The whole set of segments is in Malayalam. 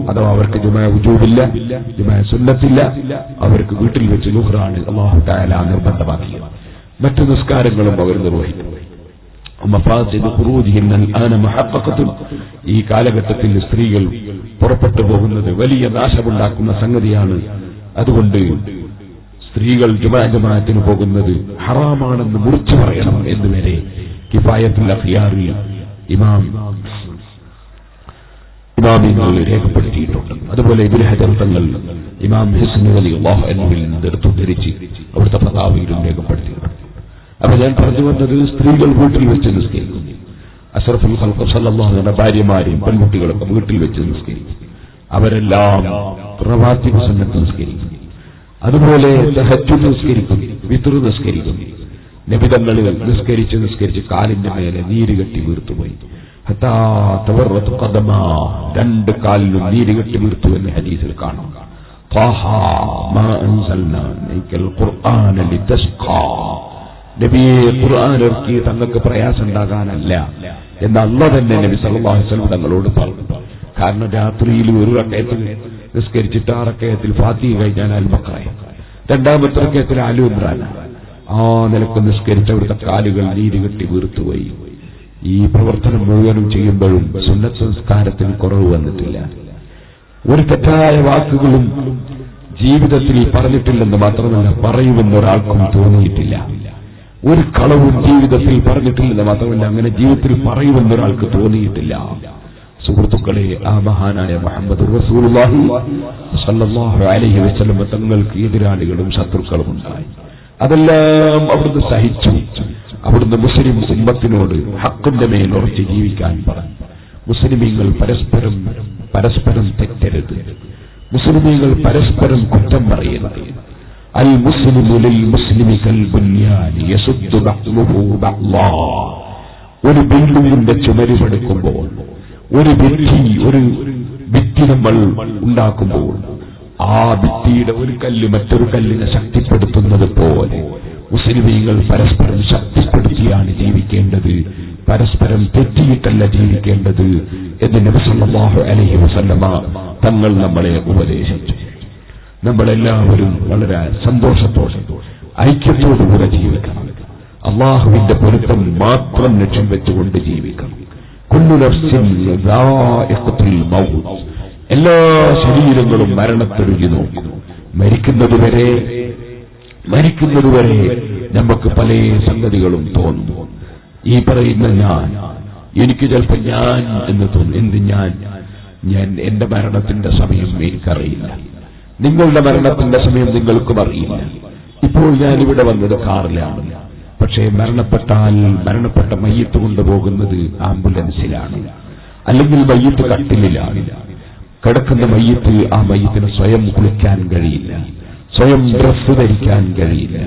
അഥവാ അവർക്ക് ജുമാ വുജൂബില്ല, ജുമാ സുന്നത്തില്ല, അവർക്ക് വീട്ടിൽ വെച്ച് ളുഹ്റാണ് അല്ലാഹു തആല നിർബന്ധമാക്കിയത്. മറ്റു നിസ്കാരങ്ങളും അവർ നിർവഹിക്കും. ഈ കാലഘട്ടത്തിൽ സ്ത്രീകൾ പുറപ്പെട്ടു പോകുന്നത് വലിയ നാശമുണ്ടാക്കുന്ന സംഗതിയാണ്. അതുകൊണ്ട് സ്ത്രീകൾ ജമാഅത്തിന് പോകുന്നത് ഹറാമാണെന്ന് മുറിച്ചു പറയണം എന്നുവരെ കിഫായത്തുൽ അഖ്യാറിൽ ഇമാമിങ്ങൾ രേഖപ്പെടുത്തിയിട്ടുണ്ട്. അതുപോലെ ഇബ്നു ഹജർ തങ്ങൾ ഇമാം ഹിസ്നി റളിയല്ലാഹു അൻഹുവിൽ നിന്ന് ഉദ്ധരിച്ച് അവിടുത്തെ ഫതാവയിലും രേഖപ്പെടുത്തിയിട്ടുണ്ട്. അപ്പൊ ഞാൻ പറഞ്ഞു വന്നത്, സ്ത്രീകൾ വീട്ടിൽ വെച്ച് നിസ്കരിക്കും. അഷ്റഫുൽ ഖൽഖ് സല്ലല്ലാഹു അലൈഹി വസല്ലം ഭാര്യമാരെയും പെൺകുട്ടികളൊക്കെ വീട്ടിൽ വെച്ച് നിസ്കരിക്കും. അവരെല്ലാം റവാത്തിബ് സുന്നത്ത് നിസ്കരിക്കും. അതുപോലെ തഹജ്ജുദ് നിസ്കരിക്കും, വിത്ർ നിസ്കരിക്കും. നബി തങ്ങൾ നിസ്കരിച്ച് കാലിന്റെ മേലെ നീര് കെട്ടി വീർത്തുപോയി. ഹത്താ തവറത്ത് ഖദമാ, രണ്ട് കാലിലും നീര് കെട്ടി വീർത്തു എന്ന് ഹദീസിൽ കാണാം. ത്വാഹ മാ അൻസൽനാ അലൈക്കൽ ഖുർആന ലിതസ്ഖാ, നബിയെ ഖുർആൻ ഇറക്കി തങ്ങൾക്ക് പ്രയാസം ഉണ്ടാകാനല്ല എന്ന് അല്ലാഹു തന്നെ നബി സല്ലല്ലാഹു അലൈഹി വസല്ലം തങ്ങളോട് പറഞ്ഞു. കാരണം രാത്രിയിൽ ഒരു റക്അത്ത് നിസ്കരിച്ചിട്ട് ആ റക്അത്തിൽ ഫാത്തിഹ കഴിഞ്ഞാൽ അൽ-ബഖറ, രണ്ടാമത്തെ റക്അത്തിൽ ആലു ഇമ്രാൻ, ആ നിലക്ക് നിസ്കരിച്ച അവിടുത്തെ കാലുകൾ നീര് കെട്ടി വീർത്തുപോയി. ഈ പ്രവർത്തനം മുഴുവനും ചെയ്യുമ്പോഴും സുന്നത്ത് സംസ്കാരത്തിന് കുറവ് വന്നിട്ടില്ല. ഒരു തെറ്റായ വാക്കുകളും ജീവിതത്തിൽ പറഞ്ഞിട്ടില്ലെന്ന് മാത്രമല്ല, പറയുമെന്നൊരാൾക്കും തോന്നിയിട്ടില്ല. ഒരു കളവും ജീവിതത്തിൽ പറഞ്ഞിട്ടില്ലെന്ന് മാത്രമല്ല, അങ്ങനെ ജീവിതത്തിൽ പറയുമെന്നൊരാൾക്ക് തോന്നിയിട്ടില്ല. സുഹൃത്തുക്കളെ, ആ മഹാനായ മുഹമ്മദ് റസൂലുള്ളാഹി സ്വല്ലല്ലാഹു അലൈഹി വസല്ലം തങ്ങൾക്ക് എതിരാളികളും ശത്രുക്കളും ഉണ്ടായി. അതെല്ലാം അവിടുന്ന് സഹിച്ചു. അവിടുന്ന് മുസ്ലിം ഉമ്മത്തിനോട് ഹക്കിന്റെ മേൽ ഉറച്ച് ജീവിക്കാൻ പറഞ്ഞു. മുസ്ലിമീങ്ങൾ പരസ്പരം തെറ്റരുത്, മുസ്ലിമീങ്ങൾ പരസ്പരം കുറ്റം പറയരുത്. അൽ മുസ്ലിമു ലിൽ മുസ്ലിമി കൽ ബുനിയാൻ യസുദ്ദു ബഅ്ദുഹു ബഅ്ദാ. ഒരു ബിൽഡിംഗിന്റെ ചുമര് പടുക്കുമ്പോൾ, ഒരു ഭിത്തി നമ്മൾ ഉണ്ടാക്കുമ്പോൾ, ആ ഭിത്തിയുടെ ഒരു കല്ല് മറ്റൊരു കല്ലിനെ ശക്തിപ്പെടുത്തുന്നത് പോലെ മുസ്ലിമീങ്ങൾ പരസ്പരം ശക്തിപ്പെടുത്തിയാണ് ജീവിക്കേണ്ടത്, പരസ്പരം തെറ്റിയിട്ടല്ല ജീവിക്കേണ്ടത് എന്ന് നബി സല്ലല്ലാഹു അലൈഹി വസല്ലമ തങ്ങൾ നമ്മളെ ഉപദേശിച്ചു. നമ്മളെല്ലാവരും വളരെ സന്തോഷത്തോടെ ഐക്യത്തോടുകൂടെ ജീവിക്കണം. അള്ളാഹുവിന്റെ പൊരുത്തം മാത്രം ലക്ഷ്യം വെച്ചുകൊണ്ട് ജീവിക്കണം. കുല്ലു നഫ്സിൻ ദാഇഖത്തുൽ മൗത്ത്, എല്ലാ ശരീരങ്ങളും മരണത്തെ രുചി നോക്കും. മരിക്കുന്നതുവരെ നമുക്ക് പല സംഗതികളും തോന്നും. ഈ പറയുന്ന എനിക്ക് ചിലപ്പോൾ ഞാൻ എന്ന് തോന്നും. എന്ത് ഞാൻ എന്റെ മരണത്തിന്റെ സമയം എനിക്കറിയില്ല, നിങ്ങളുടെ മരണത്തിന്റെ സമയം നിങ്ങൾക്കും അറിയില്ല. ഇപ്പോൾ ഞാനിവിടെ വന്നത് കാറിലാണ്, പക്ഷേ മരണപ്പെട്ട മയ്യത്ത് കൊണ്ടുപോകുന്നത് ആംബുലൻസിലാണ്, അല്ലെങ്കിൽ മയ്യത്ത് കട്ടിലിലാണ്. കിടക്കുന്ന മയ്യത്ത്, ആ മയ്യത്തിന് സ്വയം കുളിക്കാൻ കഴിയില്ല, സ്വയം ഡ്രസ് ധരിക്കാൻ കഴിയില്ല.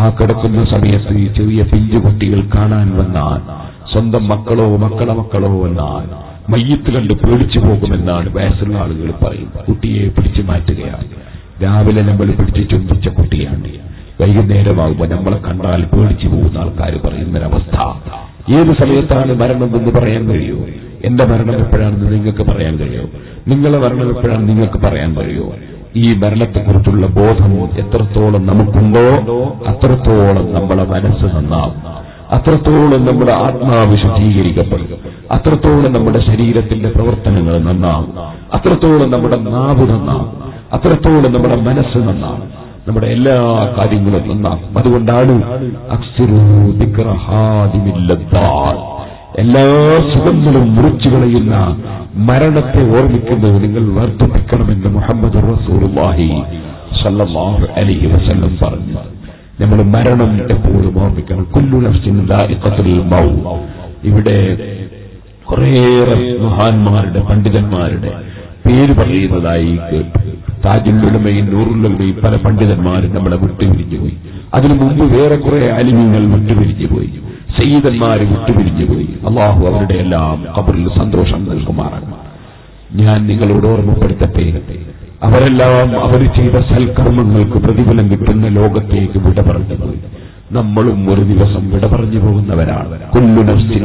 ആ കിടക്കുന്ന സമയത്ത് ചെറിയ പിഞ്ചുകുട്ടികൾ കാണാൻ വന്നാൽ, സ്വന്തം മക്കളോ മക്കളോ വന്നാൽ മയ്യത്ത് കണ്ട് പേടിച്ചു പോകുമെന്നാണ് വയസ്സുള്ള ആളുകൾ പറയും. കുട്ടിയെ പിടിച്ചു മാറ്റുകയാണ്. രാവിലെ നമ്മൾ പിടിച്ച് ചുംബിച്ച കുട്ടിയാണ്, വൈകുന്നേരമാകുമ്പോൾ നമ്മളെ കണ്ടാൽ പേടിച്ചു പോകുന്ന ആൾക്കാർ പറയുന്നൊരവസ്ഥ. ഏത് സമയത്താണ് മരണം എന്ന് പറയാൻ കഴിയുമോ? എന്റെ മരണം എപ്പോഴാണെന്ന് നിങ്ങൾക്ക് പറയാൻ കഴിയുമോ? നിങ്ങളെ മരണം എപ്പോഴാണ് നിങ്ങൾക്ക് പറയാൻ കഴിയുമോ? ഈ മരണത്തെക്കുറിച്ചുള്ള ബോധം എത്രത്തോളം നമുക്കുണ്ടോ അത്രത്തോളം നമ്മളെ മനസ്സ് നന്നാവും, അത്രത്തോളം നമ്മുടെ ആത്മാവ് ശുദ്ധീകരിക്കപ്പെടും, അത്രത്തോളം നമ്മുടെ ശരീരത്തിന്റെ പ്രവർത്തനങ്ങൾ നന്നാവും, അത്രത്തോളം നമ്മുടെ നാവ് നന്നാവും, അത്രത്തോളം നമ്മുടെ മനസ്സ് നന്നാവും, നമ്മുടെ എല്ലാ കാര്യങ്ങളും നന്നാവും. അതുകൊണ്ടാണ് അക്സിറൂ ദിക്റ ഹാദിമിൽ ലദ്ദാത്ത്, എല്ലാ സുഖങ്ങളും മുറിച്ചു കളയുന്ന മരണത്തെ ഓർമ്മിക്കുന്നത് നിങ്ങൾ വർദ്ധിപ്പിക്കണമെന്ന് മുഹമ്മദ് റസൂലുള്ളാഹി സ്വല്ലല്ലാഹു അലൈഹി വസല്ലം പറഞ്ഞു. നമ്മൾ മരണം എപ്പോഴും ഓർമ്മിക്കണം. കുല്ലു നഫ്സിൻ ദാഇഖത്തുൽ മൗത്ത്. ഇവിടെ കുറേയേറെ മഹാന്മാരുടെ പണ്ഡിതന്മാരുടെ പേര് പറയുന്നതായി കേട്ടു. താജുൽ ഉലമയും നൂറുൽ ഉലമയും പല പണ്ഡിതന്മാരും നമ്മളെ വിട്ടുപിരിഞ്ഞുപോയി. അതിനു മുമ്പ് വേറെ കുറെ ആലിമീങ്ങൾ വിട്ടുപിരിഞ്ഞുപോയി, സയ്യിദന്മാര് വിട്ടുപിരിഞ്ഞുപോയി. അള്ളാഹു അവരുടെ എല്ലാം ഖബറിൽ സന്തോഷം നൽകുമാറാണ്. ഞാൻ നിങ്ങളോട് ഓർമ്മപ്പെടുത്തട്ടെ, അവരെല്ലാം അവർ ചെയ്ത സൽക്കർമ്മങ്ങൾക്ക് പ്രതിഫലം കിട്ടുന്ന ലോകത്തേക്ക് വിട പറഞ്ഞു പോയി. നമ്മളും ഒരു ദിവസം വിട പറഞ്ഞു പോകുന്നവരാണ്. കുല്ലു നഫ്സിൻ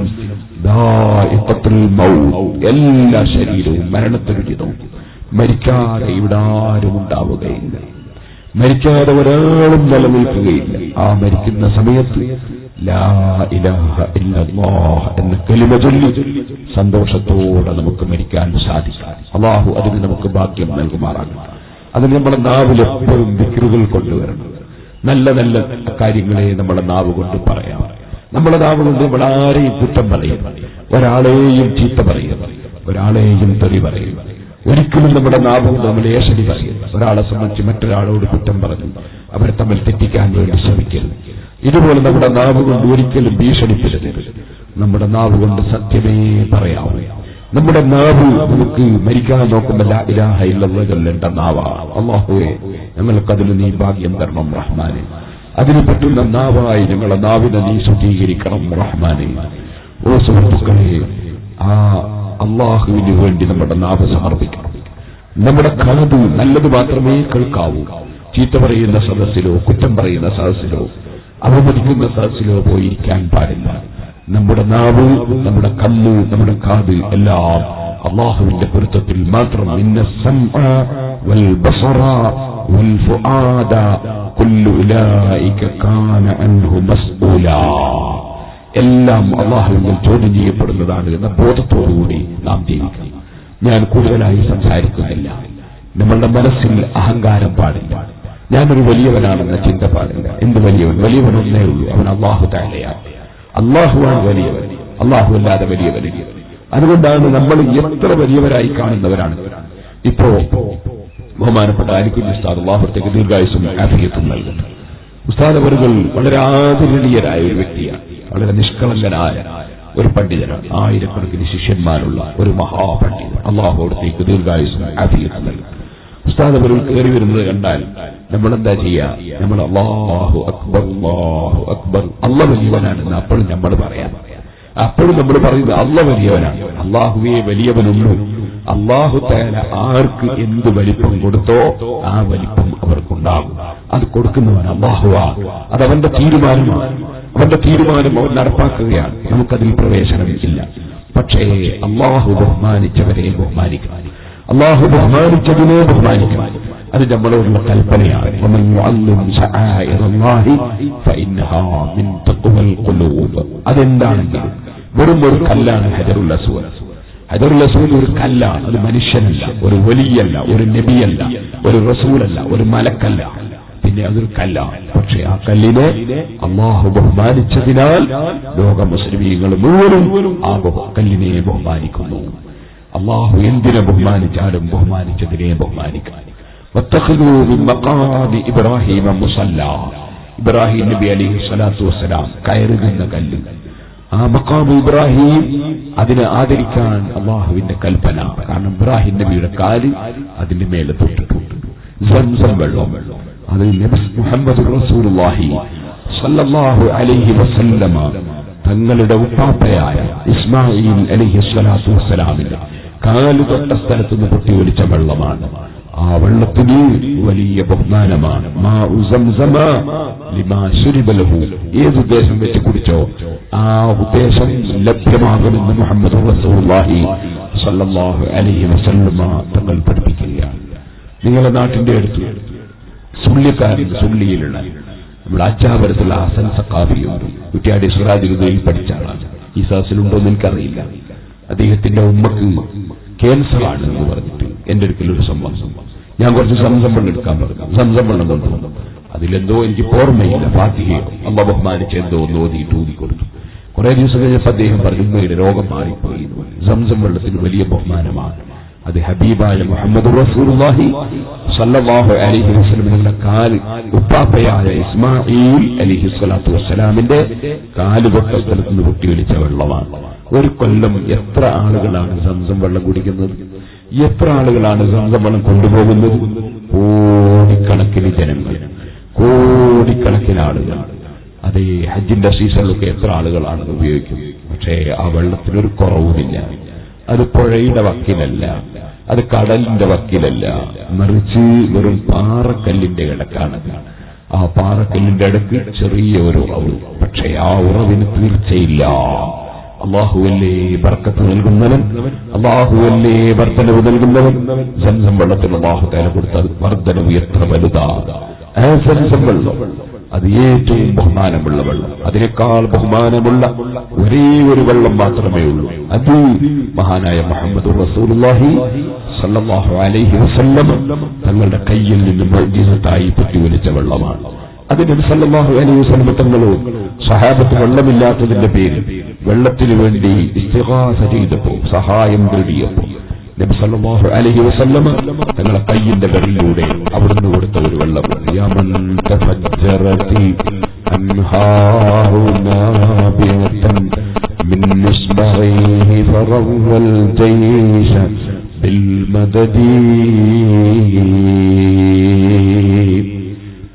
ദാഇഖത്തുൽ മൗത്ത്, എല്ലാ ശരീരവും മരണത്തെ രുചി നോക്കും. മരിക്കാതെ ഇവിടെ ആരും ഉണ്ടാവുകയില്ല, മരിക്കാതെ ഒരാളും നിലനിൽക്കുകയില്ല. ആ മരിക്കുന്ന സമയത്ത് ലാ ഇലാഹ ഇല്ലല്ലാഹ് എന്ന കലിമ ചൊല്ലി സന്തോഷത്തോടെ നമുക്ക് മരിക്കാൻ സാധിക്കും. അല്ലാഹു അതിന് നമുക്ക് ഭാഗ്യം നൽകുമാറാകും. അതിന് നമ്മുടെ നാവിൽ എപ്പോഴും ദിക്റുകൾ കൊണ്ടുവരണം. നല്ല നല്ല കാര്യങ്ങളെ നമ്മുടെ നാവ് കൊണ്ട് പറയാം. നമ്മുടെ നാവ് കൊണ്ട് നമ്മൾ ആരെയും കുറ്റം പറയും, ഒരാളെയും ചീത്ത പറയും, ഒരാളെയും തെറി പറയും. ഒരിക്കലും നമ്മുടെ നാവ് കൊണ്ട് നമ്മൾ ഏഷണി പറയും. ഒരാളെ സംബന്ധിച്ച് മറ്റൊരാളോട് കുറ്റം പറഞ്ഞു അവരെ തമ്മിൽ തെറ്റിക്കാൻ വേണ്ടി ശ്രമിക്കരുത്. ഇതുപോലെ നമ്മുടെ നാവ് കൊണ്ട് ഒരിക്കലും ഭീഷണിപ്പെടരുത്. നമ്മുടെ നാവ് കൊണ്ട് സത്യമേ പറയാവൂ. നമ്മുടെ നാവ് നമുക്ക് മരിക്കാൻ നോക്കുമ്പോൾ ലാ ഇലാഹ ഇല്ലല്ലാഹ് ചൊല്ലേണ്ട നാവാണ്. അല്ലാഹുവേ, ഞങ്ങൾക്കതിന് നീ ഭാഗ്യം തരണം റഹ്മാനെ. അതിന് പറ്റുന്ന നാവായി ഞങ്ങളുടെ നാവിനെ നീ ശുദ്ധീകരിക്കണം റഹ്മാനെ. ഓ സുഹൃത്തുക്കളെ, ആ അള്ളാഹുവിന് വേണ്ടി നമ്മുടെ നാവ് സമർപ്പിക്കണം. നമ്മുടെ കാത് നല്ലത് മാത്രമേ കേൾക്കാവൂ. ചീത്ത പറയുന്ന സദസ്സിലോ കുറ്റം പറയുന്ന സദസ്സിലോ അവമതിക്കുന്ന സദസ്സിലോ പോയിരിക്കാൻ പാടില്ല. നമ്മുടെ നാവ്, നമ്മുടെ കണ്ണ്, നമ്മുടെ കാത് എല്ലാം അള്ളാഹുവിന്റെ പൊരുത്തത്തിൽ മാത്രം. ഇന്ന സമഅ വൽ ബസറ വൽ ഫുആദ കുല്ലു ഉലൈക കാന അൻഹു മസ്ഊലാ. എല്ലാം അള്ളാഹുവിൽ ചോദ്യം ചെയ്യപ്പെടുന്നതാണ് എന്ന ബോധത്തോടുകൂടി നാം ജീവിക്കണം. ഞാൻ കൂടുതലായി സംസാരിക്കുന്നില്ല. നമ്മളുടെ മനസ്സിൽ അഹങ്കാരം പാടില്ല. ഞാനൊരു വലിയവനാണെന്ന ചിന്ത പാടില്ല. എന്ത് വലിയവൻ? വലിയവനൊന്നേ ഉള്ളൂ, അവൻ അല്ലാഹു തആലയാണ്. അല്ലാഹുവാണ് വലിയവൻ, അല്ലാഹു അല്ലാതെ വലിയവനില്ല. അതുകൊണ്ടാണ് നമ്മൾ എത്ര വലിയവരായി കാണുന്നവരാണ്. ഇപ്പോ ബഹുമാനപ്പെട്ട അലിക്കുഞ്ഞ് ഉസ്താദ് അല്ലാഹുവിന്റെ ദീർഘായുസ്സും ആഫിയത്തും നൽകുന്നു. ഉസ്താദ് അവറുകൾ വളരെ ആദരണീയരായ ഒരു വ്യക്തിയാണ്, വളരെ നിഷ്കളങ്കനായ ഒരു പണ്ഡിതനാണ്, ആയിരക്കണക്കിന് ശിഷ്യന്മാരുള്ള ഒരു മഹാപണ്ഡിതൻ. അല്ലാഹു അവിടത്തേക്ക് ദീർഘായുസ്സും ആഫിയത്തും നൽകുന്നു. ഉസ്താദ് അവരുകൾ കയറി വരുന്നത് കണ്ടാൽ നമ്മളെന്താ ചെയ്യാ? നമ്മൾ അല്ലാഹു അക്ബർ അല്ലാഹു അക്ബർ, അല്ല വലിയവനാണെന്ന് അപ്പോഴും നമ്മൾ പറയാം. അപ്പോഴും നമ്മൾ പറയുന്നത് അല്ല വലിയവനാണ്. അല്ലാഹുവേ വലിയവനുള്ളൂ. അല്ലാഹു തആല ആർക്ക് എന്ത് വലിപ്പം കൊടുത്തോ ആ വലിപ്പം അവർക്കുണ്ടാകും. അത് കൊടുക്കുന്നവൻ അല്ലാഹുവാണ്. അതവന്റെ തീരുമാനമാണ്. അവന്റെ തീരുമാനം അവൻ നടപ്പാക്കുകയാണ്. നമുക്കതിൽ പ്രവേശനം ഇല്ല. പക്ഷേ അല്ലാഹു ബഹുമാനിച്ചവരെ ബഹുമാനിക്കണം, അല്ലാഹു ബഹുമാനിച്ചതിനെ ബഹുമാനിക്കണം. അത് നമ്മളോടുള്ള കൽപ്പനയാണ്. വമൻ യുഅല്ലിം ശആഇറല്ലാഹി ഫഇന്നഹാ മിൻ തഖ്വൽ ഖുലൂബ്. അതെന്താണെങ്കിലും വെറും ഒരു കല്ലാണ് ഹജറുൽ അസ്വദ്. ഹജറുൽ അസ്വദ് ഒരു കല്ലാണ്, അത് മനുഷ്യനല്ല, ഒരു വലിയല്ല, ഒരു നബിയല്ല, ഒരു റസൂലല്ല, ഒരു മലക്കല്ല, പിന്നെ അതൊരു കല്ലാണ്. പക്ഷെ ആ കല്ലിനെ അല്ലാഹു ബഹുമാനിച്ചതിനാൽ ലോക മുസ്ലിമീങ്ങൾ മുഴുവനും ആ കല്ലിനെ ബഹുമാനിക്കുന്നു. അല്ലാഹു എന്തിനെ ബഹുമാനിച്ചാലും ബഹുമാനിച്ചതിനെ ബഹുമാനിക്കാൻ. വത്തഖദൂ മിൻ മഖാമി ഇബ്രാഹീമ മുസല്ലാ. ഇബ്രാഹിം നബി അലൈഹി സ്വലാത്തു വസ്സലാം കയറി നിന്ന കല്ല്, ആ മഖാം ഇബ്രാഹിം, അതിനെ ആദരിക്കാൻ അള്ളാഹുവിന്റെ കൽപ്പന. കാരണം ഇബ്രാഹിം നബിയുടെ കാല് അതിന്റെ മേലെ തൊട്ടിട്ടുണ്ട്. സംസം വെള്ളം, അത് നബി മുഹമ്മദ് റസൂലുള്ളാഹി സ്വല്ലല്ലാഹു അലൈഹി വസല്ലമ തങ്ങളുടെ ഉപ്പാപ്പയായ ഇസ്മാഈൽ അലൈഹി സ്വലാത്തു വസ്സലാമിന്റെ കാല് തൊട്ട സ്ഥലത്തുനിന്ന് പൊട്ടി ഒലിച്ച വെള്ളമാണ്. ആ വെള്ളത്തിന് വലിയ ബഹുമാനമാണ്. മാഉ സംസമ ലിമാ ശുരിബ ലഹു. ഏതുദ്ദേശം വെച്ച് കുടിച്ചോ ആ ഉദ്ദേശം ലഭ്യമാകുമെന്ന് മുഹമ്മദ് റസൂലുള്ളാഹി സ്വല്ലല്ലാഹു അലൈഹി വസല്ലമ തങ്ങൾ പഠിപ്പിക്കുകയാണ്. നിങ്ങളുടെ നാട്ടിന്റെ അടുത്ത് സുള്ളിക്കാരൻ, സുള്ളിയിലുള്ള നമ്മുടെ അച്ചാപരത്തുള്ള ഹസൻ സഖാഫിയുണ്ട്. കുറ്റ്യാടി സിറാജുൽ പഠിച്ച ആളാണ്. ഈ സദസ്സിലുണ്ടോന്ന് എനിക്കറിയില്ല. അദ്ദേഹത്തിന്റെ ഉമ്മക്ക് ക്യാൻസറാണ് എന്ന് പറഞ്ഞിട്ട് എന്റെ അടുക്കലൊരു സംഭവം. ഞാൻ കുറച്ച് സംസം വെള്ളം എടുക്കാൻ പറഞ്ഞു. സംസം വെള്ളം കൊണ്ടുവന്നു. അതിലെന്തോ എനിക്ക് ഓർമ്മയില്ല, ഫാത്തിഹയോ അല്ലാഹു ബഹുമാനിച്ച് എന്തോ ഒന്ന് ഓതിയിട്ട് ഊതിക്കൊടുത്തു. കുറെ ദിവസം കഴിഞ്ഞപ്പോൾ അദ്ദേഹം പറഞ്ഞു ഉമ്മയുടെ രോഗം മാറിപ്പോയി. സംസം വെള്ളത്തിന് വലിയ ബഹുമാനമാണ്. അത് ഹബീബായ മുഹമ്മദ് റസൂലുള്ളാഹി സ്വല്ലല്ലാഹു അലൈഹി വസല്ലമയുടെ കാല്, ഉപ്പാപ്പയായ ഇസ്മാഈൽ അലൈഹി സ്വലാത്തു വസ്സലാമിന്റെ കാല് തൊട്ട സ്ഥലത്ത് നിന്ന് പൊട്ടി ഒലിച്ച വെള്ളമാണ്. ഒരു കൊല്ലം എത്ര ആളുകളാണ് സംസം വെള്ളം കുടിക്കുന്നത്? എത്ര ആളുകളാണ് സംസം വെള്ളം കൊണ്ടുപോകുന്നത്? കോടിക്കണക്കിന് ജനങ്ങൾ, കോടിക്കണക്കിന് ആളുകൾ. അതേ ഹജ്ജിന്റെ സീസണിലൊക്കെ എത്ര ആളുകളാണ് ഉപയോഗിക്കുന്നത്. പക്ഷേ ആ വെള്ളത്തിനൊരു കുറവുമില്ല. അത് പുഴയുടെ വക്കിലല്ല, അത് കടലിന്റെ വക്കിലല്ല, മറിച്ച് വെറും പാറക്കല്ലിന്റെ കിടക്കാണ്. ആ പാറക്കല്ലിന്റെ അടുക്ക് ചെറിയ ഒരു ഉറവ്. പക്ഷേ ആ ഉറവിന് തീർച്ചയില്ല. അല്ലാഹുവല്ലേ ബർക്കത്ത് നൽകുന്നവൻ, അല്ലാഹുവല്ലേ വർദ്ധനവ് നൽകുന്നവൻ. സംസം വെള്ളത്തിന് അല്ലാഹു തആല കൊടുത്ത വർദ്ധനവ് എത്ര വലുതാണ്. ആ സംസം വെള്ളം അത് ഏറ്റവും ബഹുമാനമുള്ള വെള്ളം. അതിനേക്കാൾ ബഹുമാനമുള്ള ഒരേ ഒരു വെള്ളം മാത്രമേ ഉള്ളൂ. അത് മഹാനായ മുഹമ്മദ് റസൂലുള്ളാഹി സല്ലല്ലാഹു അലൈഹി വസല്ലം തങ്ങളുടെ കയ്യിൽ നിന്ന് മുഅ്ജിസത്തായി പ്രതിഫലിച്ച വെള്ളമാണ്. അത് നബി സല്ലല്ലാഹു അലൈഹി വസല്ലം തങ്ങളോ സഹാബത്ത് വെള്ളമില്ലാത്തതിന്റെ പേരിൽ വെള്ളത്തിന് വേണ്ടി ഇസ്തിഗാസ ചെയ്തപ്പോൾ, സഹായം തേടിയപ്പോൾ നബി സല്ലല്ലാഹു അലൈഹി വസല്ലം തങ്ങളുടെ കയ്യിന്റെ വിരലിലൂടെ അവിടുന്ന് കൊടുത്ത ഒരു വെള്ളം, യമൻ തഫജ്ജറതി അൻഹാറു നാബിയതൻ മിൻ ഇസ്ബഇഹി ഫറവൽ ജൈശ ബിൽ മദദി.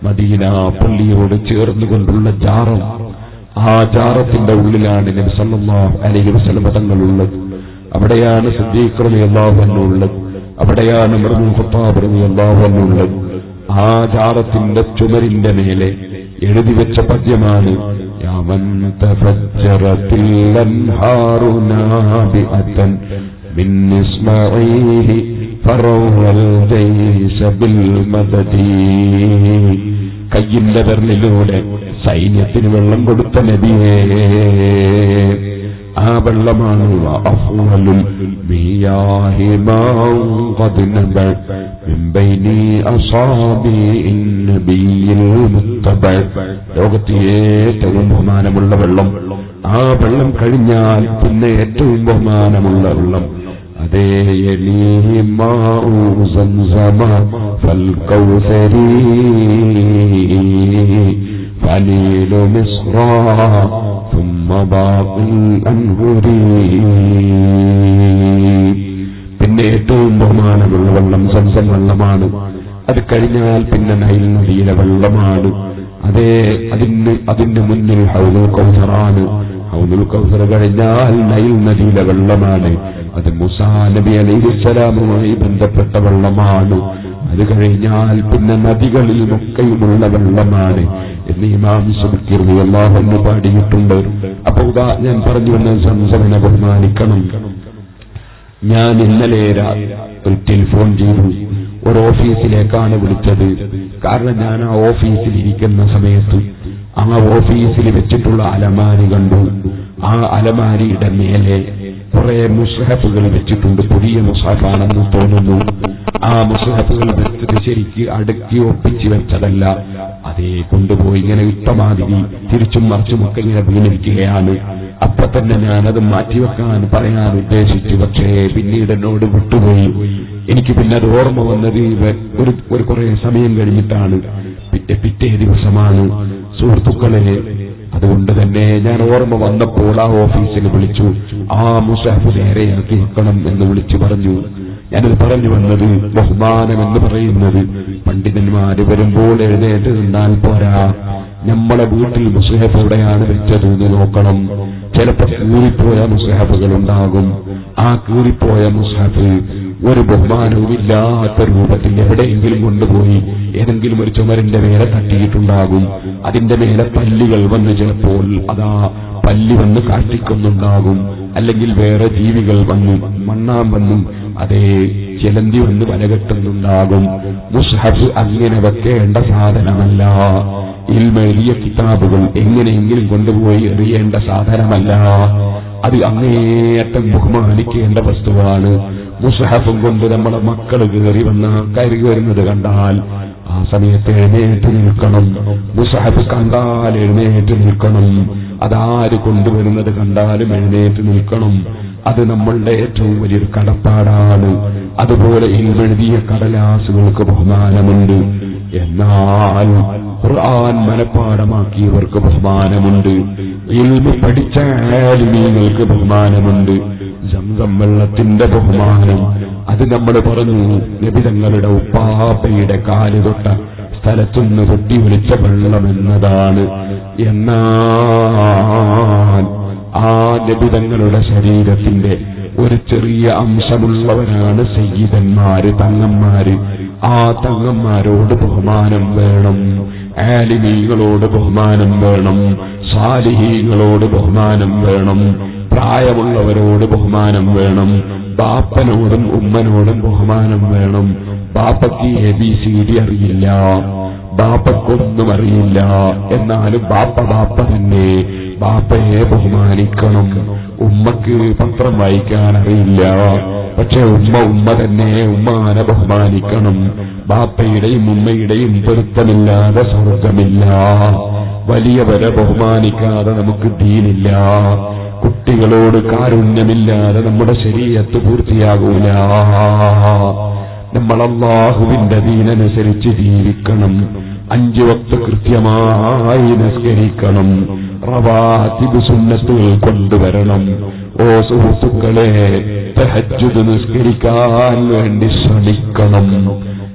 മദീന പള്ളിയോട് ചേർന്നുകൊണ്ടുള്ള ജാറം, ആ ജാറത്തിന്റെ ഉള്ളിലാണ് നബി സല്ലല്ലാഹു അലൈഹി വസല്ലം തങ്ങളുള്ളത്. അവിടെയാണ് സിദ്ദീഖ് റളിയല്ലാഹു അൻഹു ഉള്ളത്, അവിടെയാണ് ഉമർ ഇബ്നുൽ ഖത്താബ് റളിയല്ലാഹു അൻഹു ഉള്ളത്. ആ ജാറത്തിന്റെ ചുമരിന്റെ മേലെ എഴുതി വെച്ച പദ്യമാണ് യമൻ തഫജ്ജറത്തിൽ അൻഹാറു നാബിഅതൻ മിൻ ഇസ്മഈഹി ഫറവൽ ജൈശ ബിൽ മദദി. കയ്യിന്റെ വിരലിലൂടെ സൈന്യത്തിന് വെള്ളം കൊടുത്ത നബിയേ, ആ വെള്ളമാണ് അഫ്ളലുൽ മിയാഹി മാൻ ഖദ് നബഅ മിൻ ബൈനി അസാബിഇൻ നബിയിൽ മുത്തബഅ. ലോകത്തെ ഏറ്റവും ബഹുമാനമുള്ള വെള്ളം, ആ വെള്ളം കഴിഞ്ഞാൽ പിന്നെ ഏറ്റവും ബഹുമാനമുള്ള വെള്ളം അതേ യലീഹി മാഉ സംസമ ഫൽ കൗസരി ഫലീലു മിസ്റാ ثم باقي الأنهري. പിന്നെ ഏറ്റവും ബഹുമാനമുള്ള വെള്ളം സംസം വെള്ളമാണ്. അത് കഴിഞ്ഞാൽ പിന്നെ നൈൽ നദിയിലെ വെള്ളമാണ്. അതേ അതിന് മുന്നിൽ ഹൗദുൽ കൗസറാണ്. ഹൗദുൽ കൗസർ കഴിഞ്ഞാൽ നൈൽ നദിയിലെ വെള്ളമാണ്. അത് മൂസാ നബി അലൈഹിസ്സലാമുമായി ബന്ധപ്പെട്ട വെള്ളമാണ്. അത് കഴിഞ്ഞാൽ പിന്നെ നദികളിലുമൊക്കെയുമുള്ള വെള്ളമാണ് എന്ന് ഇമാം സുബ്കി റളിയല്ലാഹു അൻഹു പാടിയിട്ടുണ്ട്. അപ്പൊ ഞാൻ പറഞ്ഞു വന്ന സംസമിനെ ബഹുമാനിക്കണം. ഞാൻ ഇന്നലെ ഒരു ടെലിഫോൺ ചെയ്തു, ഒരു ഓഫീസിലേക്കാണ് വിളിച്ചത്. കാരണം ഞാൻ ആ ഓഫീസിൽ ഇരിക്കുന്ന സമയത്ത് ആ ഓഫീസിൽ വെച്ചിട്ടുള്ള അലമാരി കണ്ടു. ആ അലമാരിയുടെ മേലെ കുറെ മുസ്ഹഫുകൾ വെച്ചിട്ടുണ്ട്. പുതിയ മുസ്ഹഫാണെന്ന് തോന്നുന്നു. ആ മുസ്ഹഫുകൾ വെച്ചത് ശരിക്ക് അടുക്കി ഒപ്പിച്ച് വെച്ചതല്ല. അതേ കൊണ്ടുപോയി ഇങ്ങനെ ഇഷ്ടമാതിരി തിരിച്ചും മറിച്ചുമൊക്കെ ഇങ്ങനെ വീണിരിക്കുകയാണ്. അപ്പൊ തന്നെ ഞാനത് മാറ്റിവെക്കാൻ പറയാൻ ഉദ്ദേശിച്ചു. പക്ഷേ പിന്നീട് എന്നോട് വിട്ടുപോയി. എനിക്ക് പിന്നെ അത് ഓർമ്മ വന്നത് ഒരു കുറെ സമയം കഴിഞ്ഞിട്ടാണ്. പിറ്റേ ദിവസമാണ്. സുഹൃത്തുക്കളെ, അതുകൊണ്ട് തന്നെ ഞാൻ ഓർമ്മ വന്നപ്പോൾ ആ ഓഫീസിൽ വിളിച്ചു. ആ മുസ്ഹഫ് നേരെയാക്കി വെക്കണം എന്ന് വിളിച്ചു പറഞ്ഞു. ഞാനത് പറഞ്ഞു വന്നത്, ബഹുമാനം എന്ന് പറയുന്നത് പണ്ഡിതന്മാര് വരുമ്പോൾ എഴുന്നേറ്റ് നിന്നാൽ പോരാ. നമ്മളെ വീട്ടിൽ മുസ്ഹഫ് എവിടെയാണ് വെച്ചത് എന്ന് നോക്കണം. ചിലപ്പോൾ കീറിപ്പോയ മുസ്ഹഫുകൾ ഉണ്ടാകും. ആ കീറിപ്പോയ മുസ്ഹഫ് ഒരു ബഹുമാനവുമില്ലാത്ത രൂപത്തിൽ എവിടെയെങ്കിലും കൊണ്ടുപോയി ഏതെങ്കിലും ഒരു ചുമരിന്റെ മേലെ തട്ടിയിട്ടുണ്ടാകും. അതിന്റെ മേലെ പല്ലികൾ വന്ന് ചിലപ്പോൾ അതാ പല്ലി വന്ന് കാട്ടിക്കുന്നുണ്ടാകും. അല്ലെങ്കിൽ വേറെ ജീവികൾ വന്നു മണ്ണാൻ വന്നു അതേ ചിലന്തി വന്ന് വലകെട്ടുന്നുണ്ടാകും. മുസ്ഹഫ് അങ്ങനെ വെക്കേണ്ട സാധനമല്ല. ഇൽമെഴുതിയ കിതാബുകൾ എങ്ങനെയെങ്കിലും കൊണ്ടുപോയി എറിയേണ്ട സാധനമല്ല. അത് അങ്ങേയറ്റം ബഹുമാനിക്കേണ്ട വസ്തുവാണ്. മുസ്ഹഫും കൊണ്ട് നമ്മളെ മക്കൾ കയറി വരുന്നത് കണ്ടാൽ ആ സമയത്ത് എഴുന്നേറ്റ് നിൽക്കണം. മുസ്ഹഫ് കണ്ടാൽ എഴുന്നേറ്റ് നിൽക്കണം. അതാര് കൊണ്ടുവരുന്നത് കണ്ടാലും എഴുന്നേറ്റ് നിൽക്കണം. അത് നമ്മളുടെ ഏറ്റവും വലിയൊരു കടപ്പാടാണ്. അതുപോലെ ഇൽമെഴുതിയ കടലാസുകൾക്ക് ബഹുമാനമുണ്ട്. എന്നാൽ ഖുർആൻ മനഃപ്പാഠമാക്കിയവർക്ക് ബഹുമാനമുണ്ട്. ഇൽമ് പഠിച്ച ആലിമീങ്ങൾക്ക് ബഹുമാനമുണ്ട്. സംസം വെള്ളത്തിന്റെ ബഹുമാനം അത് നമ്മൾ പറഞ്ഞു. നബി തങ്ങളുടെ ഉപ്പാപ്പയുടെ കാല് തൊട്ട സ്ഥലത്തുനിന്ന് പൊട്ടി ഒലിച്ച വെള്ളം എന്നതാണ്. എന്നാൽ ആ നബി തങ്ങളുടെ ശരീരത്തിന്റെ ഒരു ചെറിയ അംശമുള്ളവരാണ് സയ്യിദന്മാര്, തങ്ങന്മാര്. ആ തങ്ങന്മാരോട് ബഹുമാനം വേണം. ആലിമീങ്ങളോട് ബഹുമാനം വേണം. സാലിഹീങ്ങളോട് ബഹുമാനം വേണം. പ്രായമുള്ളവരോട് ബഹുമാനം വേണം, ബാപ്പനോടും ഉമ്മനോടും ബഹുമാനം വേണം. ബാപ്പയ്ക്ക് ABCD അറിയില്ല, ബാപ്പക്കൊന്നും അറിയില്ല, എന്നാലും ബാപ്പ തന്നെ. ബാപ്പയെ ബഹുമാനിക്കണം. ഉമ്മക്ക് പത്രം വായിക്കാൻ അറിയില്ല, പക്ഷെ ഉമ്മ തന്നെ. ഉമ്മാനെ ബഹുമാനിക്കണം. ബാപ്പയുടെയും ഉമ്മയുടെയും പൊരുത്തമില്ലാതെ സ്വർഗമില്ല. വലിയവരെ ബഹുമാനിക്കാതെ നമുക്ക് ദീനില്ല. കുട്ടികളോട് കാരുണ്യമില്ലാതെ നമ്മുടെ ശരീഅത്ത് പൂർത്തിയാകൂല. നമ്മൾ അല്ലാഹുവിന്റെ ദീനനുസരിച്ച് ജീവിക്കണം. 5 വക്ത് കൃത്യമായി നിസ്കരിക്കണം. റവാത്തിബ് സുന്നത്തുകൾ കൊണ്ടുവരണം. ഓ സുഹൃത്തുക്കളെ, തഹജ്ജുദ് നിസ്കരിക്കാൻ വേണ്ടി ശ്രമിക്കണം.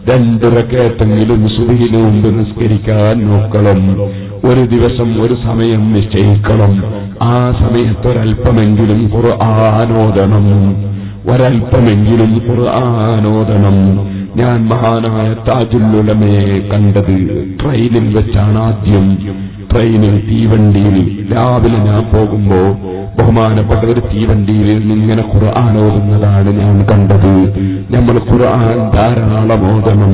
2 റക്അത്തെങ്കിലും സുബ്ഹിന് മുമ്പ് നിസ്കരിക്കാൻ നോക്കണം. ഒരു ദിവസം ഒരു സമയം നിശ്ചയിക്കണം. ആ സമയത്തൊരൽപ്പമെങ്കിലും ഖുർആൻ ഓതണം. ഒരൽപ്പമെങ്കിലും ഖുർആൻ ഓതണം. ഞാൻ മഹാനായ താജുൽ ഉലമയെ കണ്ടത് ട്രെയിനിൽ വെച്ചാണ്. ആദ്യം ട്രെയിനിൽ, തീവണ്ടിയിൽ രാവിലെ ഞാൻ പോകുമ്പോ ബഹുമാനപ്പെട്ട ഒരു തീവണ്ടിയിൽ ഇങ്ങനെ ഖുർആൻ ഓതുന്നതാണ് ഞാൻ കണ്ടത്. നമ്മൾ ഖുർആൻ ധാരാളം ഓതണം.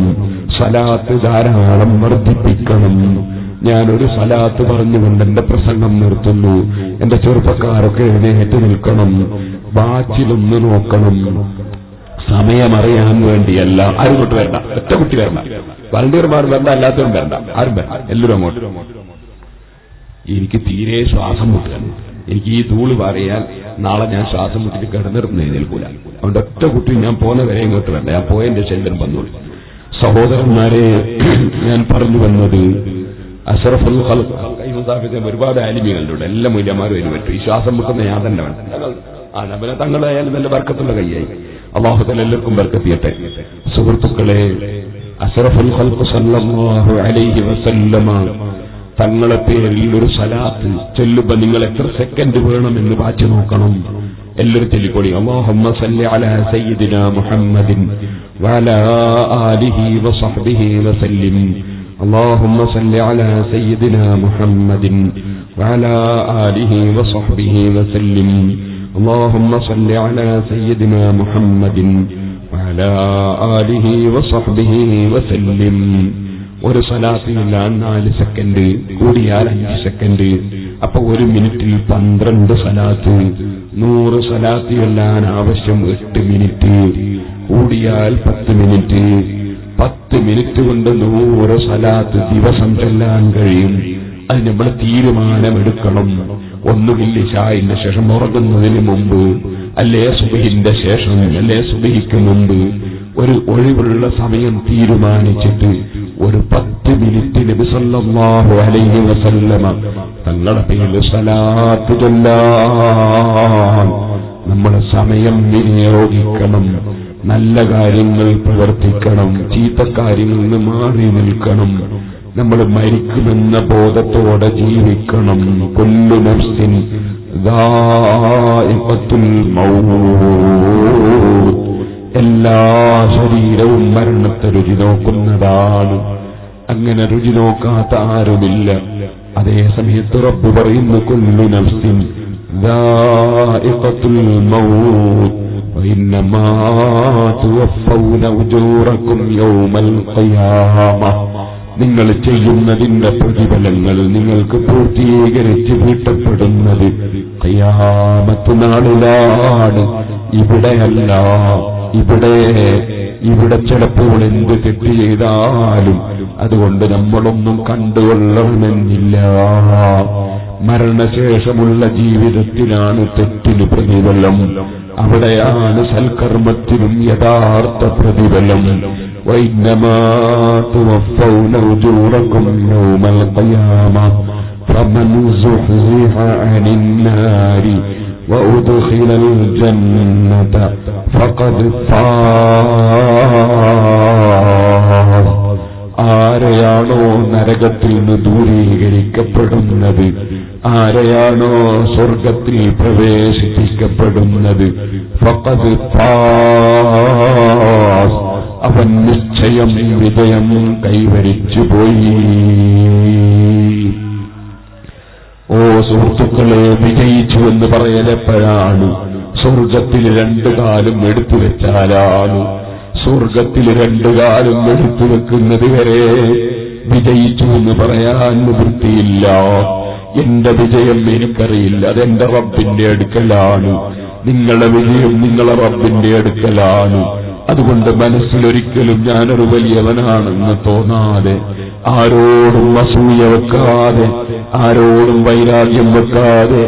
സ്വലാത്ത് ധാരാളം വർദ്ധിപ്പിക്കണം. ഞാനൊരു സ്വലാത്ത് പറഞ്ഞുകൊണ്ട് എന്റെ പ്രസംഗം നിർത്തുന്നു. എന്റെ ചെറുപ്പക്കാരൊക്കെ എഴുന്നേറ്റ് നിൽക്കണം. വാച്ചിലൊന്ന് നോക്കണം. സമയമറിയാൻ വേണ്ടിയല്ല. ആരും കൊണ്ട് വരണ്ട, ഒറ്റ കുട്ടി വരണ്ട, വളണ്ടിയർമാർ വരണ്ട, അല്ലാത്തവരും വരണ്ട, ആരും വരണ്ട, എല്ലാവരും അങ്ങോട്ട്. എനിക്ക് തീരെ ശ്വാസം മുട്ടുകയാണ്. എനിക്ക് ഈ ധൂള് പറയാൻ നാളെ ഞാൻ ശ്വാസം മുട്ടിട്ട് കിടന്നിരുന്ന് എഴുന്നേൽക്കൂല. അതുകൊണ്ട് ഒറ്റ കുട്ടി ഞാൻ പോകുന്ന വരെ ഇങ്ങോട്ട് വേണ്ട. ഞാൻ പോയതിന്റെ ശരീരം വന്നോളൂ. സഹോദരന്മാരെ, ഞാൻ പറഞ്ഞു വന്നത് അഷ്റഫുൽ ഖൽഖ് ഒരുപാട് ആലിമീകളുണ്ട്. എല്ലാ മൂല്യന്മാരും അതിന് പറ്റും. ഈ ശ്വാസം മുട്ടുന്ന ഞാൻ തന്നെ വേണം. തങ്ങളായാലും നല്ല ബർക്കത്തുള്ള കൈയായി. അല്ലാഹു തആല എല്ലാവർക്കും ബർക്കത്ത് ചെയ്യട്ടെ. സുഹൃത്തുക്കളെ, അഷ്റഫുൽ ഖൽഖ് സല്ലല്ലാഹു അലൈഹി വസല്ലമ തങ്ങളെ പേരിൽ ഒരു സലാത്ത് ചൊല്ലുമ്പോൾ നിങ്ങൾ എത്ര സെക്കൻഡ് വേണമെന്ന് വായിച്ചു നോക്കണം. എല്ലാവരും ചൊല്ലിക്കോളി. അല്ലാഹുമ്മ സല്ലി അലാ സയ്യിദിനാ മുഹമ്മദിൻ വഅലാ ആലിഹി വസഹ്ബിഹി വസല്ലിം. اللهم صل على سيدنا محمد وعلى آله وصحبه وسلم. اللهم صل على سيدنا محمد وعلى آله وصحبه وسلم. ഒരു സ്വലാത്തിനില്ല 4 സെക്കൻഡ്, കൂടിയാൽ 5 സെക്കൻഡ്. അപ്പൊ 1 മിനിറ്റിൽ 12 സ്വലാത്ത്. 100 സ്വലാത്ത് ചൊല്ലാൻ ആവശ്യം 8 മിനിറ്റ്, കൂടിയാൽ 10 മിനിറ്റ്. 10 മിനിറ്റ് കൊണ്ട് 100 സ്വലാത്ത് ദിവസം ചൊല്ലാൻ കഴിയും. അത് നമ്മൾ തീരുമാനമെടുക്കണം. ഒന്നുകിൽ ഇശാഇന്റെ ശേഷം, ഉറങ്ങുന്നതിന് മുമ്പ്, അല്ലേ സുബ്ഹിന്റെ ശേഷം, അല്ലേ സുബ്ഹിക്ക് മുമ്പ് ഒരു ഒഴിവുള്ള സമയം തീരുമാനിച്ചിട്ട് ഒരു 10 മിനിറ്റ് നബി സല്ലല്ലാഹു അലൈഹി വസല്ലമ തങ്ങളുടെ പേരിൽ സ്വലാത്ത് ചൊല്ലാൻ നമ്മൾ സമയം വിനിയോഗിക്കണം. നല്ല കാര്യങ്ങൾ പ്രവർത്തിക്കണം, ചീത്ത കാര്യങ്ങളിൽ നിന്ന് മാറി നിൽക്കണം. നമ്മൾ മരിക്കുമെന്ന ബോധത്തോടെ ജീവിക്കണം. കുല്ലു നഫ്സിൻ ദാഇഖത്തുൽ മൗത്ത്. എല്ലാ ശരീരവും മരണത്തെ രുചി നോക്കുന്നതാണ്. അങ്ങനെ രുചി നോക്കാത്ത ആരുമില്ല. അതേ സമയത്ത് റബ്ബ് പറയുന്നു, കുല്ലു നഫ്സിൻ ദാഇഖത്തുൽ മൗത്ത് وإنما توفون أجوركم يوم القيامة. നിങ്ങൾ ചെയ്യുന്നതിന്റെ പ്രതിഫലങ്ങൾ നിങ്ങൾക്ക് പൂർത്തീകരിച്ച് വീട്ടപ്പെടുന്നത് ഖിയാമത്ത് നാളിലാണ്. ഇവിടെയല്ല. ഇവിടെ ചിലപ്പോൾ എന്ത് തെറ്റ് ചെയ്താലും അതുകൊണ്ട് നമ്മളൊന്നും കണ്ടുകൊള്ളണമെന്നില്ല. മരണശേഷമുള്ള ജീവിതത്തിലാണ് തെറ്റിന് പ്രതിഫലം. അവിടെയാണ് സൽക്കർമ്മത്തിനും യഥാർത്ഥ പ്രതിഫലം. വൈന്നമാ തുവഫൗന ഉജൂറകും യൗമൽ ഖിയാമ ഫമൻ സുഹ്സിഹ അനിൻ നാരി വഉദ്ഖിലൽ ജന്നത ഫഖദ് ഫാസ്. ആരെയാണോ നരകത്തിൽ നിന്ന് ദൂരീകരിക്കപ്പെടുന്നത്, ആരെയാണോ സ്വർഗത്തിൽ പ്രവേശിപ്പിക്കപ്പെടുന്നത്, ഫഖദ് ഫാസ്, അവൻ നിശ്ചയം വിജയം കൈവരിച്ചു പോയി. ഓ സുഹൃത്തുക്കളെ, വിജയിച്ചു എന്ന് പറയലെപ്പോഴാണ്? സ്വർഗത്തിൽ രണ്ടു കാലും എടുത്തു വെച്ചാലാണ്. സ്വർഗത്തിൽ രണ്ടു കാലും എടുത്തു വെക്കുന്നത് വരെ വിജയിച്ചു എന്ന് പറയാൻ നിവൃത്തിയില്ല. എന്റെ വിജയം എനിക്കറിയില്ല, അതെന്റെ റബ്ബിന്റെ അടുക്കലാണ്. നിങ്ങളുടെ വിജയം നിങ്ങളെ റബ്ബിന്റെ അടുക്കലാണ്. അതുകൊണ്ട് മനസ്സിലൊരിക്കലും ഞാനൊരു വലിയവനാണെന്ന് തോന്നാതെ, ആരോടും അസൂയ വെക്കാതെ, ആരോടും വൈരാഗ്യം വെക്കാതെ,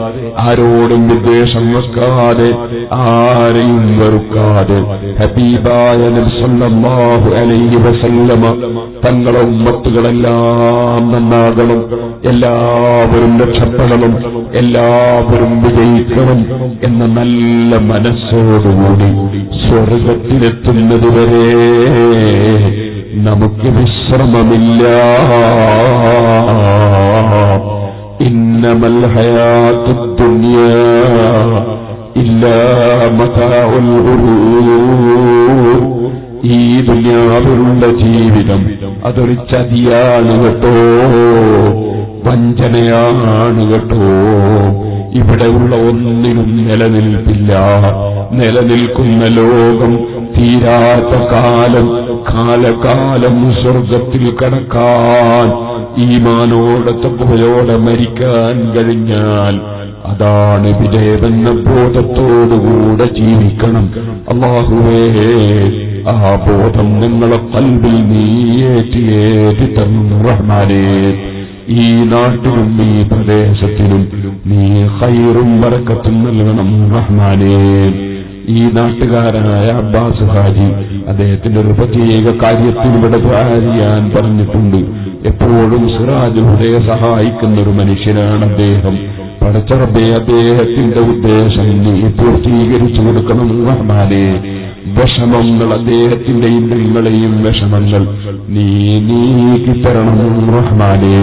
ആരോടും വിദ്വേഷം വെക്കാതെ, ആരെയും വെറുക്കാതെ ഹബീബായ നബി സല്ലല്ലാഹു അലൈഹി വസല്ലമ തങ്ങളെ ഉമ്മത്തുകളെല്ലാം നന്നാകണം, എല്ലാവരും രക്ഷപ്പെടണം, എല്ലാവരും വിജയിക്കണം എന്ന നല്ല മനസ്സോടുകൂടി സ്വർഗത്തിലെത്തുന്നതുവരെ നമുക്ക് വിശ്രമമില്ല. ഇന്നമൽ ഹയാത്തുദ് ദുനിയാ ഇല്ലാ മതാഉൽ ഗുറൂർ. ഈ ദുനിയാവിലുള്ള ജീവിതം അതൊരു ചതിയാണ് കേട്ടോ, വഞ്ചനയാണ് കേട്ടോ. ഇവിടെയുള്ള ഒന്നിനും നിലനിൽപ്പില്ല. നിലനിൽക്കുന്ന ലോകം തീരാത്ത കാലം, കാലകാലം സ്വർഗത്തിൽ കടക്കാൻ ഈമാനോടെ തഖ്വയോടെ മരിക്കാൻ കഴിഞ്ഞാൽ അതാണ് വിജയമെന്ന ബോധത്തോടുകൂടെ ജീവിക്കണം. അല്ലാഹുവേ, ആ ബോധം ഞങ്ങളെ ഖൽബിൽ നീ ഏറ്റി തരണം റഹ്മാനേ. ഈ നാട്ടിലും ഈ പ്രദേശത്തിലും നീ ഖൈറും ബറക്കത്തും നൽകണം റഹ്മാനേ. ഈ നാട്ടുകാരനായ അബ്ബാസ് ഹാജി അദ്ദേഹത്തിന്റെ ഒരു പ്രത്യേക കാര്യത്തിൽ ഇവിടെ ചെയ്യാൻ പറഞ്ഞിട്ടുണ്ട്. എപ്പോഴും സിറാജുടെ സഹായിക്കുന്ന ഒരു മനുഷ്യനാണ് അദ്ദേഹം. പടച്ചറബേ, അദ്ദേഹത്തിന്റെ ഉദ്ദേശം നീ പൂർത്തീകരിച്ചു കൊടുക്കണം റഹ്മാനേ. വിഷമങ്ങൾ, അദ്ദേഹത്തിന്റെയും നിങ്ങളെയും വിഷമങ്ങൾ നീ നീക്കിത്തരണം റഹ്മാനേ.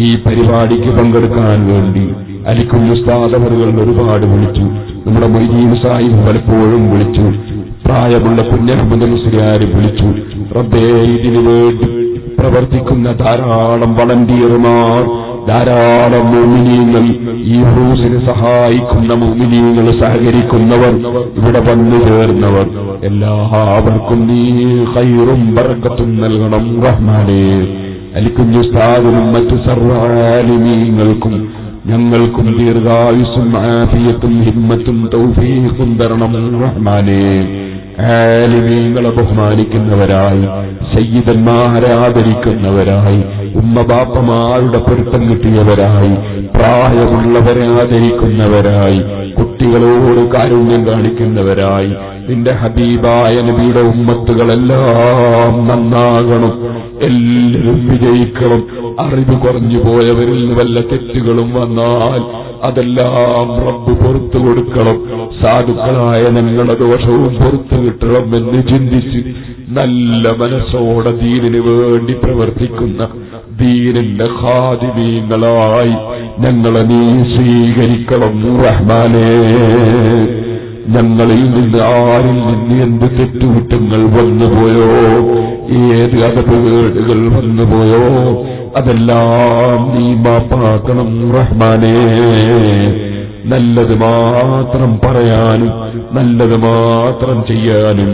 ഈ പരിപാടിക്ക് പങ്കെടുക്കാൻ വേണ്ടി അലിക്കുഞ്ഞ് ഉസ്താദ് അവറുകൾ ഒരുപാട് വിളിച്ചു. നമ്മുടെ മൊയ്തീൻ സാഹിബ് പലപ്പോഴും വിളിച്ചു. പ്രായമുള്ള കുഞ്ഞഹമ്മദ് മുസ്ലിയാർ വിളിച്ചു. റബ്ബേ, ഇതിനു വേണ്ടി പ്രവർത്തിക്കുന്ന ധാരാളം വളണ്ടിയർമാർ, ധാരാളം മുഅ്മിനീങ്ങൾ, ഈ ഹൂസിനെ സഹായിക്കുന്ന മുഅ്മിനീങ്ങൾ, സഹകരിക്കുന്നവർ, ഇവിടെ വന്നു ചേർന്നവർ, എല്ലാവർക്കും നീ ഖൈറും ബറക്കത്തും നൽകണം റഹ്മാനേ. അലിക്കുഞ്ഞ് ഉസ്താദിനും മറ്റു സർവ്വാലിമീങ്ങൾക്കും ഞങ്ങൾക്കും ദീർഘായുസ്സും ആഫിയത്തും ഹിമ്മത്തും തൗഫീഖും തരണം റഹ്മാനേ. ആലിമീങ്ങളെ ബഹുമാനിക്കുന്നവരായി, സയ്യിദന്മാരെ ആദരിക്കുന്നവരായി, ഉമ്മബാപ്പമാരുടെ പൊരുത്തം കിട്ടിയവരായി, പ്രായമുള്ളവരെ ആദരിക്കുന്നവരായി, കുട്ടികളോട് കാരുണ്യം കാണിക്കുന്നവരായി, നിന്റെ ഹബീബായ നബിയുടെ ഉമ്മത്തുകളെല്ലാം നന്നാകണം, എല്ലാവരും വിജയിക്കണം. അറിവ് കുറഞ്ഞു പോയവരിൽ നിന്ന് വല്ല തെറ്റുകളും വന്നാൽ അതെല്ലാം റബ്ബ് പുറത്തു കൊടുക്കണം. സാധുക്കളായ ഞങ്ങളുടെ ദോഷവും പുറത്തു കിട്ടണം എന്ന് ചിന്തിച്ച് നല്ല മനസ്സോടെ ദീനിന് വേണ്ടി പ്രവർത്തിക്കുന്ന ദീനിന്റെ ഖാദിമീങ്ങളായി ഞങ്ങളെ നീ സ്വീകരിക്കണം റഹ്മാനേ. ഞങ്ങളിൽ നിന്ന് ആരിൽ നിന്ന് എന്ത് തെറ്റുകുറ്റങ്ങൾ വന്നുപോയോ, ഏത് അകപ്പുകേടുകൾ വന്നുപോയോ, അതെല്ലാം നീ മാപ്പാക്കണം റഹ്മാനേ. നല്ലത് മാത്രം പറയാനും നല്ലത് മാത്രം ചെയ്യാനും,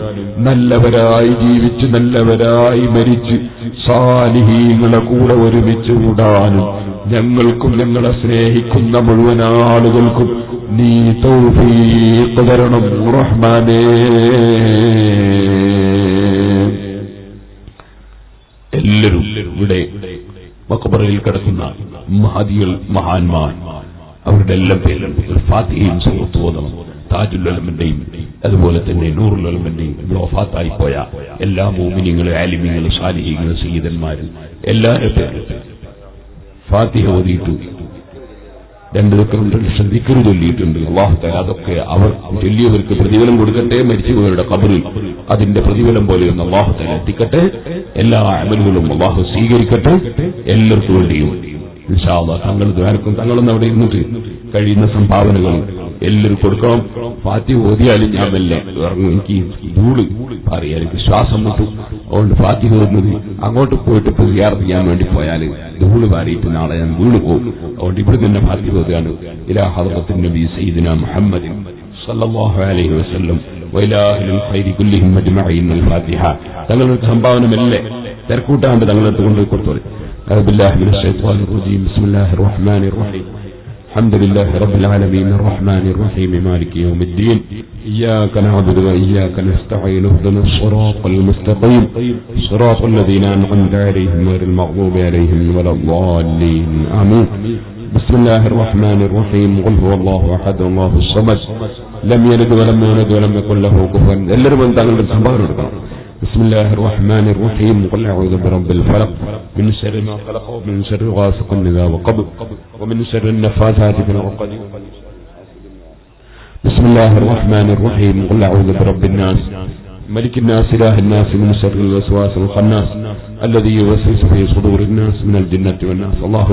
നല്ലവരായി ജീവിച്ച് നല്ലവരായി മരിച്ച് സാലിഹീങ്ങളെ കൂടെ ഒരുമിച്ച് കൂടാനും ഞങ്ങൾക്കും ഞങ്ങളെ സ്നേഹിക്കുന്ന മുഴുവൻ ആളുകൾക്കും നീ തൗഫീഖ് തരണം റഹ്മാനേ. എല്ലാവരും ഇവിടെ മഖബറയിൽ കിടക്കുന്ന മഹദികൾ, മഹാന്മാർ, അവരുടെ എല്ലാം പേരുണ്ട്. ഫാത്തിഹയും സൂറത്തും ഓതണം. താജുൽ ഉലമന്റെയും അതുപോലെ തന്നെ നൂറുൽ ഉലമന്റെയും ഇവിടെ വഫാത്തായി പോയ എല്ലാ മുഅ്മിനീങ്ങളും ആലിമീങ്ങളും സാലിഹീങ്ങളും സയ്യിദന്മാരും എല്ലാവരുടെ പേരും ഫാത്തിഹ ഓതിയിട്ട് 2 ലക്ഷം ദിക്ർ ചൊല്ലിയിട്ടുണ്ട്. അല്ലാഹു തആല അതൊക്കെ അവർ ചൊല്ലിയവർക്ക് പ്രതിഫലം കൊടുക്കട്ടെ. മരിച്ചുപോയവരുടെ ഖബറിൽ അതിന്റെ പ്രതിഫലം പോലെയൊന്ന് അല്ലാഹു തആല എത്തിക്കട്ടെ. എല്ലാ അമലുകളും അല്ലാഹു സ്വീകരിക്കട്ടെ. എല്ലാവർക്കും വേണ്ടിയും ഇൻഷാ അല്ലാഹ് തങ്ങൾ ദ്വാരക്കും തങ്ങളൊന്നും അവിടെ ഇരുന്നിട്ട് കഴിയുന്ന സംഭാവനകൾ എല്ലാവരും കൊടുക്കണം. ഫാത്തിഹ ഓതിയാലും ഞാൻ മെല്ലെ ഇറങ്ങും. എനിക്ക് ധൂള് പറയാൻ എനിക്ക് ശ്വാസം മുട്ടും. അതുകൊണ്ട് ഫാത്തിഹ ഓതുന്നത് അങ്ങോട്ട് പോയിട്ട് സിയാറത്ത് ചെയ്യാൻ വേണ്ടി പോയാൽ ധൂള് പാറിയിട്ട് നാളെ ഞാൻ വീണ് പോകും. അതുകൊണ്ട് ഇവിടെ തന്നെ ഫാത്തിഹ ഓതുകയാണ്. ഇലാ ഹദ്റത്തിൻ നബി സയ്യിദിനാ മുഹമ്മദിൻ സല്ലല്ലാഹു അലൈഹി വസല്ലം വഇലാ അഹ്ലിൽ ഖൈരി കുല്ലിഹിം അജ്മഈൻ അൽ ഫാത്തിഹ. തങ്ങളുടെ സംഭാവന മെല്ലെ തിരക്കൂട്ടാണ്ട് തങ്ങളെടുത്ത് കൊണ്ടുപോയി കൊടുത്തോളി. ബില്ലാഹി മിനശ് ശൈത്വാനിർ റജീം. ബിസ്മില്ലാഹിർ റഹ്മാനിർ റഹീം. الحمد لله رب العالمين الرحمن الرحيم مالك يوم الدين إياك نعبد وإياك نستعين اهدنا الصراط المستقيم صراط الذين أنعمت عليهم غير المغضوب عليهم ولا الضالين آمين. بسم الله الرحمن الرحيم. قل هو الله أحد الله الصمد لم يلد ولم يولد ولم يكن له كفوا എല്ലാവരും തങ്ങളുടെ സംഭാവന കൊടുക്കണം. بسم الله الرحمن الرحيم. قل أعوذ برب الفلق من شر ما خلق ومن شر غاسق إذا وقب ومن شر النفاثات في العقد. بسم الله الرحمن الرحيم. قل أعوذ برب الناس ملك الناس إله الناس من شر الوسواس الخناس الذي يوسوس في صدور الناس من الجنة والناس. الله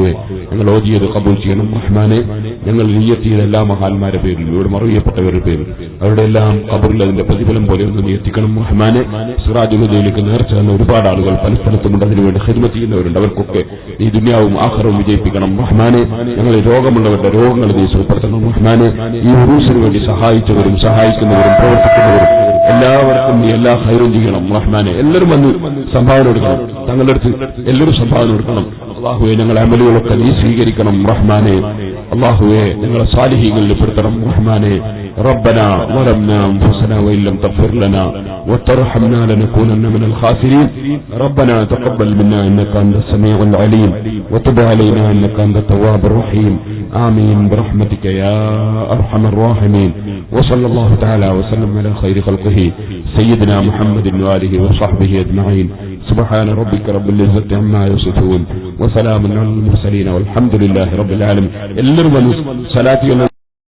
ഞങ്ങൾ ഓതിയത് കബൂൽ ചെയ്യണം റഹ്മാനെ. ഞങ്ങൾ നിയ്യത്തിയ എല്ലാ മഹാന്മാരുടെ പേരിൽ ഇവിടെ മറിയപ്പെട്ടവരുടെ പേരിൽ അവരുടെ എല്ലാം ഖബറിൽ അതിന്റെ പ്രതിഫലം പോലെ ഒന്ന് എത്തിക്കണം റഹ്മാനെ. സിറാജുലുദ്ദീനിലേക്ക് നേർച്ച എന്ന ഒരുപാട് ആളുകൾ പല സ്ഥലത്തുമുണ്ട്. അതിനുവേണ്ടി ഖിദ്മത്ത് ചെയ്യുന്നവരുണ്ട്. അവർക്കൊക്കെ ഈ ദുനിയാവും ആഖിറവും വിജയിപ്പിക്കണം റഹ്മാനെ. ഞങ്ങളെ രോഗമുള്ളവരുടെ രോഗങ്ങൾ നീ സുഖപ്പെടുത്തണം റഹ്മാനെ. ഈ ഉറൂസിന് വേണ്ടി സഹായിച്ചവരും സഹായിക്കുന്നവരും പ്രവർത്തിക്കുന്നവരും എല്ലാവർക്കും നീ എല്ലാ ഖൈറും ചെയ്യണം റഹ്മാനെ. എല്ലാവരും വന്ന് സംഭാവന കൊടുക്കണം. തങ്ങളുടെ അടുത്ത് എല്ലാവരും സംഭാവന കൊടുക്കണം. അല്ലാഹുവേ ഞങ്ങളുടെ അമലുകളൊക്കെ നീ സ്വീകരിക്കണം റഹ്മാനെ. അല്ലാഹുവേ ഞങ്ങളെ സാലിഹീങ്ങളിൽ പെടുത്തണം റഹ്മാനെ. ربنا ظلمنا أنفسنا وإن لم تغفر لنا وترحمنا لنكونن من الخاسرين. ربنا تقبل منا إنك أنت السميع العليم وتب علينا إنك أنت التواب الرحيم. آمين برحمتك يا أرحم الراحمين. وصلى الله تعالى وسلم على خير خلقه سيدنا محمد وآله وصحبه أجمعين. سبحان ربك رب العزة عما يصفون وسلام على المرسلين والحمد لله رب العالمين. എല്ലാവരും صلاتي